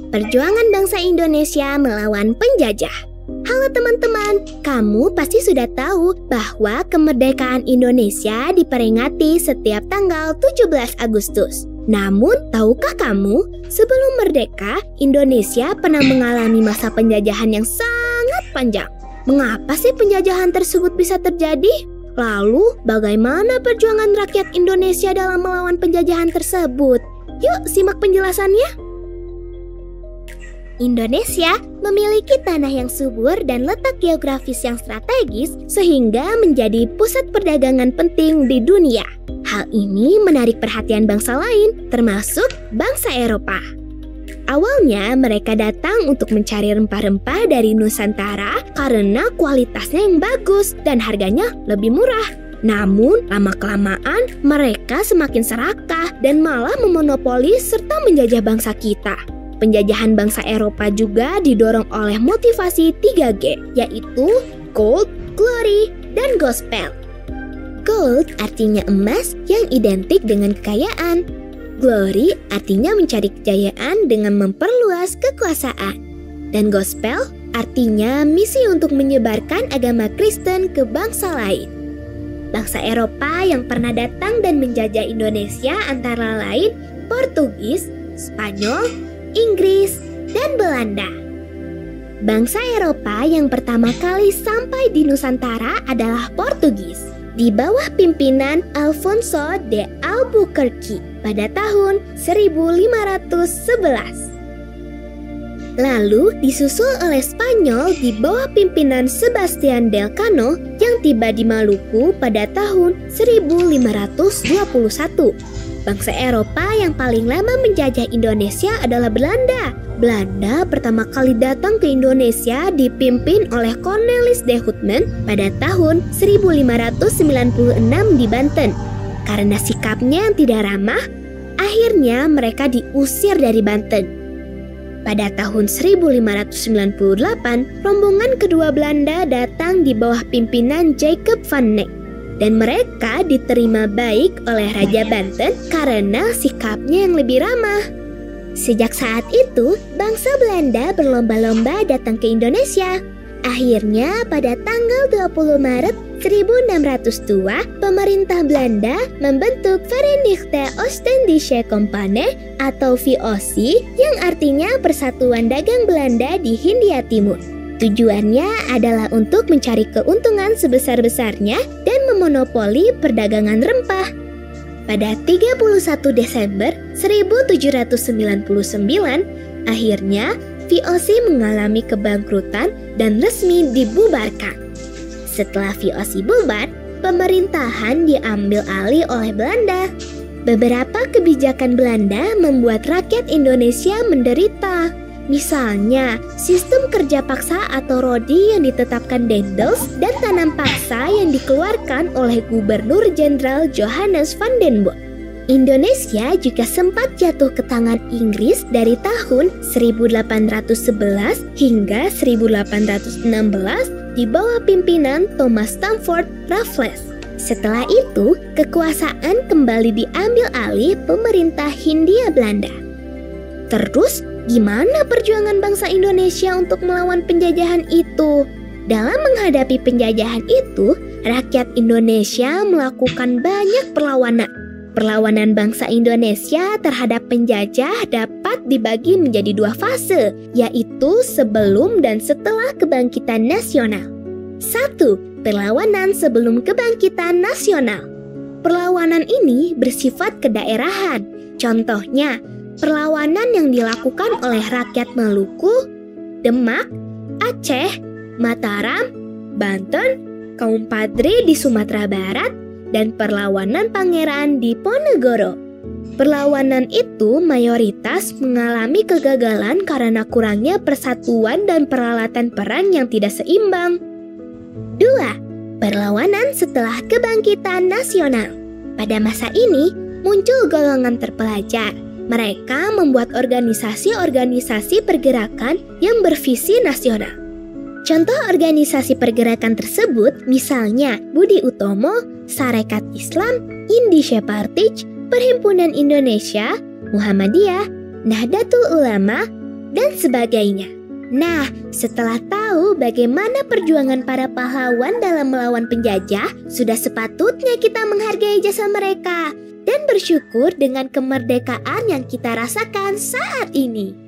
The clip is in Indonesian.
Perjuangan bangsa Indonesia melawan penjajah. Halo teman-teman, kamu pasti sudah tahu bahwa kemerdekaan Indonesia diperingati setiap tanggal 17 Agustus. Namun, tahukah kamu, sebelum merdeka, Indonesia pernah mengalami masa penjajahan yang sangat panjang. Mengapa sih penjajahan tersebut bisa terjadi? Lalu, bagaimana perjuangan rakyat Indonesia dalam melawan penjajahan tersebut? Yuk, simak penjelasannya. Indonesia memiliki tanah yang subur dan letak geografis yang strategis sehingga menjadi pusat perdagangan penting di dunia. Hal ini menarik perhatian bangsa lain, termasuk bangsa Eropa. Awalnya mereka datang untuk mencari rempah-rempah dari Nusantara karena kualitasnya yang bagus dan harganya lebih murah. Namun, lama-kelamaan mereka semakin serakah dan malah memonopoli serta menjajah bangsa kita. Penjajahan bangsa Eropa juga didorong oleh motivasi 3G, yaitu Gold, Glory, dan Gospel. Gold artinya emas yang identik dengan kekayaan. Glory artinya mencari kejayaan dengan memperluas kekuasaan. Dan Gospel artinya misi untuk menyebarkan agama Kristen ke bangsa lain. Bangsa Eropa yang pernah datang dan menjajah Indonesia antara lain Portugis, Spanyol, Inggris, dan Belanda. Bangsa Eropa yang pertama kali sampai di Nusantara adalah Portugis di bawah pimpinan Alfonso de Albuquerque pada tahun 1511. Lalu disusul oleh Spanyol di bawah pimpinan Sebastian del Cano yang tiba di Maluku pada tahun 1521. Bangsa Eropa yang paling lama menjajah Indonesia adalah Belanda. Belanda pertama kali datang ke Indonesia dipimpin oleh Cornelis de Houtman pada tahun 1596 di Banten. Karena sikapnya yang tidak ramah, akhirnya mereka diusir dari Banten. Pada tahun 1598, rombongan kedua Belanda datang di bawah pimpinan Jacob van Eyck. Dan mereka diterima baik oleh Raja Banten karena sikapnya yang lebih ramah. Sejak saat itu, bangsa Belanda berlomba-lomba datang ke Indonesia. Akhirnya pada tanggal 20 Maret 1602, pemerintah Belanda membentuk Verenigde Oostindische Compagnie atau VOC yang artinya Persatuan Dagang Belanda di Hindia Timur. Tujuannya adalah untuk mencari keuntungan sebesar-besarnya dan memonopoli perdagangan rempah. Pada 31 Desember 1799, akhirnya VOC mengalami kebangkrutan dan resmi dibubarkan. Setelah VOC bubar, pemerintahan diambil alih oleh Belanda. Beberapa kebijakan Belanda membuat rakyat Indonesia menderita. Misalnya, sistem kerja paksa atau rodi yang ditetapkan Daendels dan tanam paksa yang dikeluarkan oleh Gubernur Jenderal Johannes van den Bosch. Indonesia juga sempat jatuh ke tangan Inggris dari tahun 1811 hingga 1816 di bawah pimpinan Thomas Stamford Raffles. Setelah itu, kekuasaan kembali diambil alih pemerintah Hindia Belanda. Terus, gimana perjuangan bangsa Indonesia untuk melawan penjajahan itu? Dalam menghadapi penjajahan itu, rakyat Indonesia melakukan banyak perlawanan. Perlawanan bangsa Indonesia terhadap penjajah dapat dibagi menjadi dua fase, yaitu sebelum dan setelah kebangkitan nasional. 1. Perlawanan sebelum kebangkitan nasional. Perlawanan ini bersifat kedaerahan. Contohnya, perlawanan yang dilakukan oleh rakyat Maluku, Demak, Aceh, Mataram, Banten, kaum Padri di Sumatera Barat, dan perlawanan pangeran di Ponegoro. Perlawanan itu mayoritas mengalami kegagalan karena kurangnya persatuan dan peralatan perang yang tidak seimbang. 2. Perlawanan setelah kebangkitan nasional. Pada masa ini, muncul golongan terpelajar. Mereka membuat organisasi-organisasi pergerakan yang bervisi nasional. Contoh organisasi pergerakan tersebut misalnya Budi Utomo, Sarekat Islam, Indische Partij, Perhimpunan Indonesia, Muhammadiyah, Nahdlatul Ulama, dan sebagainya. Nah, setelah tahu bagaimana perjuangan para pahlawan dalam melawan penjajah, sudah sepatutnya kita menghargai jasa mereka dan bersyukur dengan kemerdekaan yang kita rasakan saat ini.